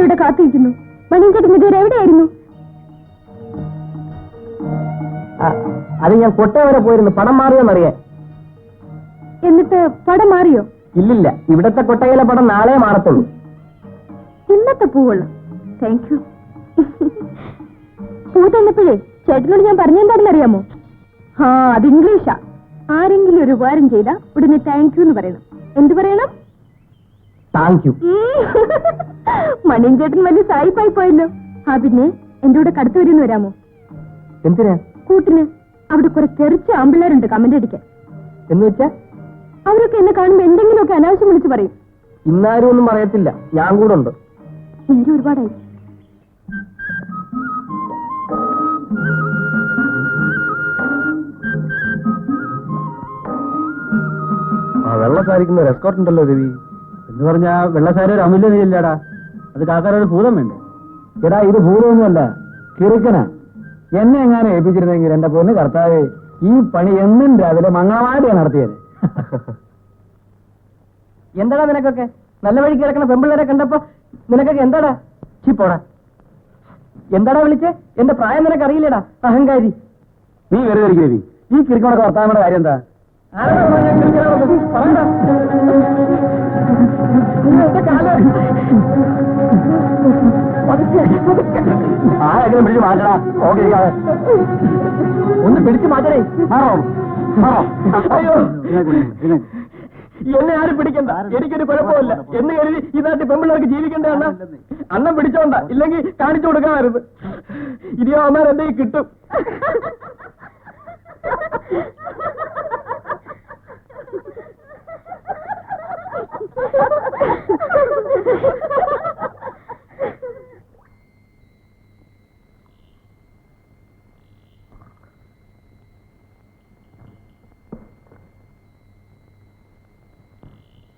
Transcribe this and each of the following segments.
ഇവിടെ കാത്തിരിക്കുന്നു. മണിയൻചേട്ടൻ ഇതുവരെ എവിടെയായിരുന്നു? അത് ഞാൻ കൊട്ടയ വരെ പോയിരുന്നു, പടം മാറിയോന്നറിയാൻ. എന്നിട്ട് പടം മാറിയോ? ഇല്ലില്ല, ഇവിടത്തെ കൊട്ടയിലെ പടം നാളെ മാറത്തുള്ളൂ. ഇന്നത്തെ പൂവുള്ളു. Thank you. പൂ തന്നപ്പോഴേ ചേട്ടനോട് ഞാൻ പറഞ്ഞെന്താണെന്നറിയാമോ? അത് ഇംഗ്ലീഷാ. ആരെങ്കിലും ഒരു ഉപകാരം ചെയ്താ ഉടനെ താങ്ക് യു എന്ന് പറയണം. എന്ത് പറയണം? Thank you. മണിയൻചേട്ടൻ വലിയ സായിപ്പായി പോയല്ലോ. പിന്നെ എന്റെ കൂടെ കടുത്തു വരുമെന്ന് വരാമോ? എന്തിനാ? കൂട്ടിന്. അവിടെ കുറെ തെറിച്ച ആമ്പിള്ളേരുണ്ട് കമന്റ് അടിക്കാൻ. എന്ന് വെച്ചാ അവരൊക്കെ എന്നെ കാണുമ്പോ എന്തെങ്കിലുമൊക്കെ അനാവശ്യം വിളിച്ച് പറയും. ഇന്നാരും ഒന്നും പറയത്തില്ല, ഞാൻ കൂടെ ഉണ്ട്. നേരെ ഒരുപാടായി. വെള്ളസാരിക്കുന്ന റെസ്കോർട്ട് ഉണ്ടല്ലോ രവി. എന്ന് പറഞ്ഞാ വെള്ളസാരി ഒരു അമൂല്യതയില്ലടാ. അത് കാക്കാരൊരു ഭൂതം വേണ്ടേ? എടാ, ഇത് ഭൂതമൊന്നുമല്ല, കിറുക്കനാ. എന്നെ എങ്ങാനും ഏൽപ്പിച്ചിരുന്നെങ്കിൽ എന്റെ പൊന്ന് കർത്താവേ, ഈ പണി എന്നും രാവിലെ മംഗളമായിട്ടാണ് നടത്തിയത്. എന്താടാ നിനക്കൊക്കെ? നല്ല വഴിക്ക് കിടക്കണ പെമ്പിള്ളേരെ കണ്ടപ്പോ നിനക്കൊക്കെ എന്താടാ? ചിപ്പോടാ. എന്താടാ വിളിച്ചേ? എന്റെ പ്രായം നിനക്ക് അറിയില്ലടാ, അഹങ്കാരി. നീ വെറുതെ രവി. ഈ കിറുക്കണൊക്കെ വർത്താനയുടെ കാര്യം എന്താ? ആരെങ്കിലും പിടിച്ചു മാറ്റടാ. ഓക്കെ, ഒന്ന് പിടിച്ചു മാറ്റണേ. അയ്യോ, എന്നെ ആരും പിടിക്കണ്ട, എനിക്കൊരു കുഴപ്പമില്ല എന്ന് കരുതി ഈ നാട്ടിൽ പെമ്പിള്ളേർക്ക് ജീവിക്കണ്ട. അണ്ണം പിടിച്ചോണ്ട, ഇല്ലെങ്കിൽ കാണിച്ചു കൊടുക്കാമായിരുന്നു. ഇനിയോ അമ്മ എന്തെങ്കിലും കിട്ടും.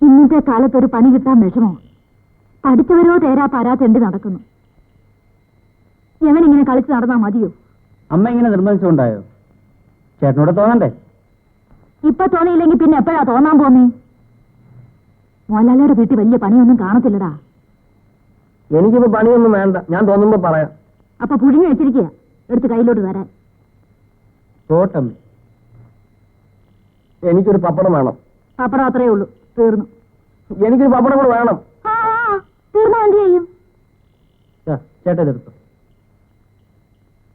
ഇന്നത്തെ കാലത്തൊരു പണി കിട്ടാൻ വിഷമോ? പഠിച്ചവരോ തേരാ പാരാത്തെണ്ടി നടക്കുന്നു. എവനിങ്ങനെ കളിച്ച് നടന്നാ മതിയോ? അമ്മ ഇങ്ങനെ നിർബന്ധിച്ചുകൊണ്ടായോ? ചേട്ടനോട് തോന്നണ്ടേ? ഇപ്പൊ തോന്നിയില്ലെങ്കിൽ പിന്നെ എപ്പോഴാ തോന്നാൻ പോന്നേ? മോലാലയുടെ വീട്ടിൽ വലിയ പണിയൊന്നും കാണത്തില്ലടാ. എനിക്കിപ്പോ പണിയൊന്നും വേണ്ട, ഞാൻ തോന്നുമ്പോ പറയാം. അപ്പൊ പുഴുങ്ങി വെച്ചിരിക്കുക, എടുത്ത് കയ്യിലോട്ട് തരാൻ. തോട്ടം, എനിക്കൊരു പപ്പടം വേണം. പപ്പടം അത്രേ ഉള്ളൂ, തീർന്നു. എനിക്കൊരു പപ്പടം കൂടെ വേണം. തീർന്നാ എന്ത് ചെയ്യും? ചേട്ടൻ എടുത്തു.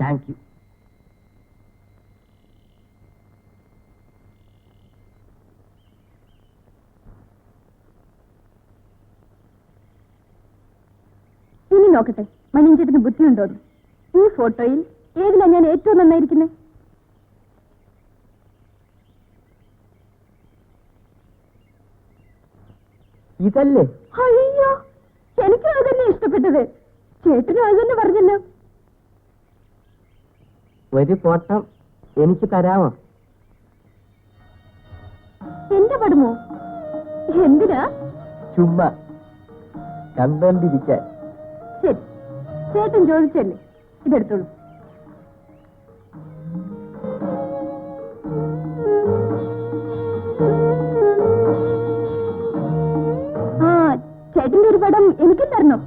Thank you. ഇനി നോക്കട്ടെ മണിയൻചേട്ടന് ബുദ്ധിയുണ്ടോന്ന്. ഈ ഫോട്ടോയിൽ ഏതിലാ ഞാൻ ഏറ്റവും നന്നായിരിക്കുന്നത്? ഇതല്ലേ? അയ്യോ, എനിക്കും അതന്നെ ഇഷ്ടപ്പെട്ടത്. ചേട്ടനും അത് തന്നെ പറഞ്ഞല്ലോ. ഒരു ഫോട്ടോ എനിക്ക് തരാമോ? എന്റെ പടമോ? എന്തിനാ? ചുമ്മാ കണ്ടോണ്ടിരിക്കാൻ. ശരി, ചേട്ടൻ ചോദിച്ചല്ലേ, ഇതെടുത്തോളൂ. ചേട്ടന്റെ ഒരു പടം എനിക്കും തരണം.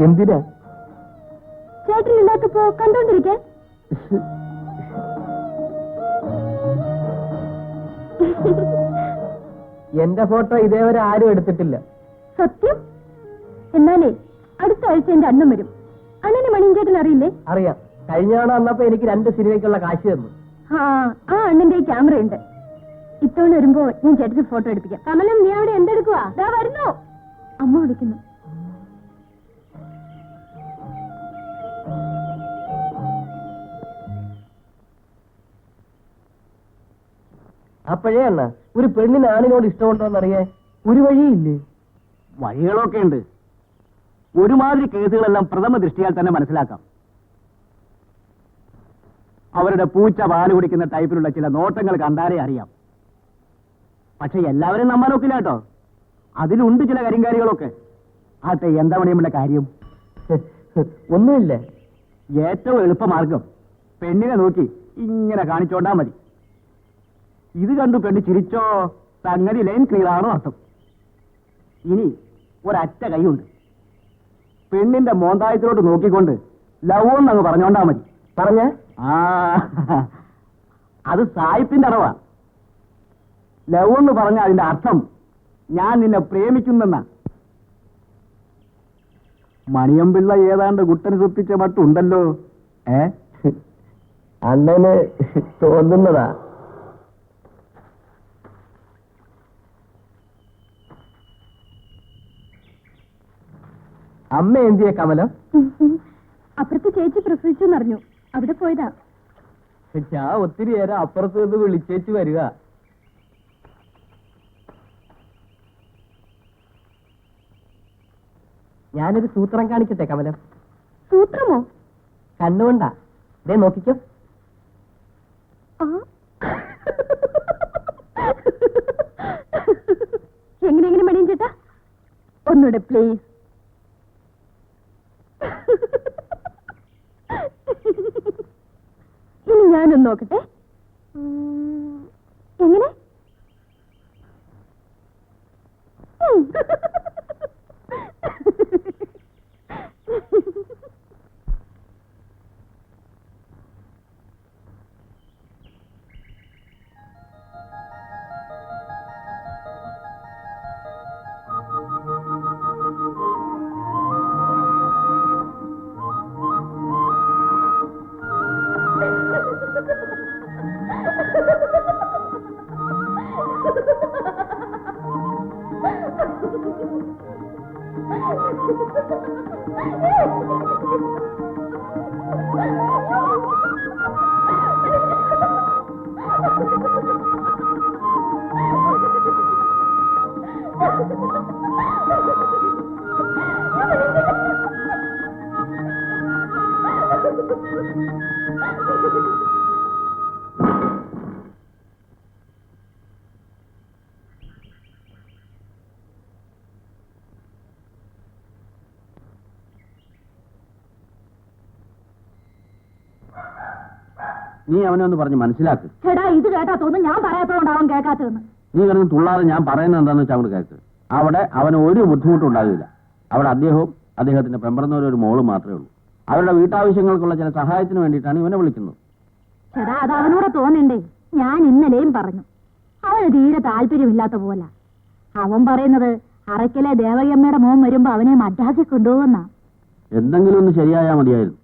എന്തിനാ? ചേട്ടൻ ഇല്ലാത്തപ്പോ കണ്ടോണ്ടിരിക്കാൻ. എന്റെ ഫോട്ടോ ഇതേവരെ ആരും എടുത്തിട്ടില്ല. സത്യം? എന്നാലേ അടുത്ത ആഴ്ച എന്റെ അണ്ണൻ വരും. അണ്ണനെ മണിയൻചേട്ടൻ അറിയില്ലേ? അറിയാം. കഴിഞ്ഞ തവണ വന്നപ്പോ എനിക്ക് 2 സിനിമയ്ക്കുള്ള കാശ് തന്നു. ആ അണ്ണന്റെ ക്യാമറ ഉണ്ട്. ഇത്തവണ വരുമ്പോ ഞാൻ ചേട്ടന് ഫോട്ടോ എടുപ്പിക്കാം. കമലം, നീ അവിടെ എന്തെടുക്കുവാ? ദാ വരുന്നു. അമ്മ വിളിക്കുന്നു. അപ്പോഴേ അണ്ണ, ഒരു പെണ്ണിന് ആണിനോട് ഇഷ്ടമുണ്ടോന്നറിയേ ഒരു വഴിയില്ലേ? വഴികളൊക്കെ ഉണ്ട്. ഒരുമാതിരി കേസുകളെല്ലാം പ്രഥമ ദൃഷ്ടിയാൽ തന്നെ മനസ്സിലാക്കാം. അവരുടെ പൂച്ച പാല് കുടിക്കുന്ന ടൈപ്പിലുള്ള ചില നോട്ടങ്ങൾ കണ്ടാലേ അറിയാം. പക്ഷെ എല്ലാവരും നമ്പാൻ നോക്കില്ല കേട്ടോ. അതിലുണ്ട് ചില കരിങ്കാരികളൊക്കെ. ആട്ടെ, എന്താ പണിയുമുള്ള കാര്യം? ഒന്നുമില്ല. ഏറ്റവും എളുപ്പമാർഗം പെണ്ണിനെ നോക്കി ഇങ്ങനെ കാണിച്ചോണ്ടാ മതി. ഇത് കണ്ടു പെണ്ണ് ചിരിച്ചോ, സംഗതി ലൈൻ ക്ലിയർ ആണോ അർത്ഥം. ഇനി ഒരറ്റ കൈയുണ്ട്. പെണ്ണിന്റെ മോന്തായത്തിലോട്ട് നോക്കിക്കൊണ്ട് ലവ് എന്നങ്ങ് പറഞ്ഞോണ്ടാ മതി. പറഞ്ഞ ആ അത് സായിപ്പിന്റെ അടവാ. ലവ് എന്ന് പറഞ്ഞ അതിന്റെ അർത്ഥം ഞാൻ നിന്നെ പ്രേമിക്കുന്നെന്നാ. മണിയമ്പിള്ള ഏതാണ്ട് കുട്ടന് സുപ്പിച്ച മട്ടുണ്ടല്ലോ. അണ്ണന് തോന്നുന്നതാ. അമ്മ എന്തിയെ കമലം? അപ്പുറത്ത് ചേച്ചി പ്രസവിച്ചെന്നറിഞ്ഞു, അവിടെ പോയതാ. ഞാൻ ഒത്തിരി നേരം അപ്പുറത്ത് നിന്ന് വിളിച്ചേച്ച് വരിക. ഞാനൊരു സൂത്രം കാണിക്കട്ടെ കമലം? സൂത്രമോ? കണ്ണുകൊണ്ടാ. ദേ നോക്കിക്കോ. ആ. എങ്ങനെ മണിയും ചേട്ടാ, ഒന്നൂടെ പ്ലീസ്. ഇനി ഞാനൊന്ന് നോക്കട്ടെ. എങ്ങനെ? നീ അവനെ ഒന്ന് പറഞ്ഞ് മനസ്സിലാക്ക്. ചേട്ടാ, ഇത് കേട്ടാ തോന്നുന്നു ഞാൻ പറയാത്തതുകൊണ്ടാവും കേൾക്കാത്തതെന്ന്. നീ കിടന്ന് തുള്ളാതെ ഞാൻ പറയുന്നത് എന്താണെന്ന് വെച്ചാൽ അങ്ങോട്ട് കേൾക്ക്. അവിടെ അവന് ഒരു ബുദ്ധിമുട്ടും ഉണ്ടാകില്ല. അവിടെ അദ്ദേഹവും അദ്ദേഹത്തിന്റെ പെമ്പറന്നവരും ഒരു മോള് മാത്രമേ ഉള്ളൂ. അവരുടെ വീട്ടാവശ്യങ്ങൾക്കുള്ള ചില സഹായത്തിന് വേണ്ടിയിട്ടാണ് ഇവനെ വിളിക്കുന്നത്. ചേട്ടാ, അത് അവനോട് തോന്നണ്ടേ? ഞാൻ ഇന്നലെയും പറഞ്ഞു, അവന് തീരെ താല്പര്യമില്ലാത്ത പോലെ. അവൻ പറയുന്നത് അറയ്ക്കലെ ദേവകിയമ്മയുടെ മോൻ വരുമ്പോ അവനെ മദ്രാസിൽ കൊണ്ടുപോകുന്ന. എന്തെങ്കിലും ഒന്ന് ശരിയായാൽ മതിയായിരുന്നു.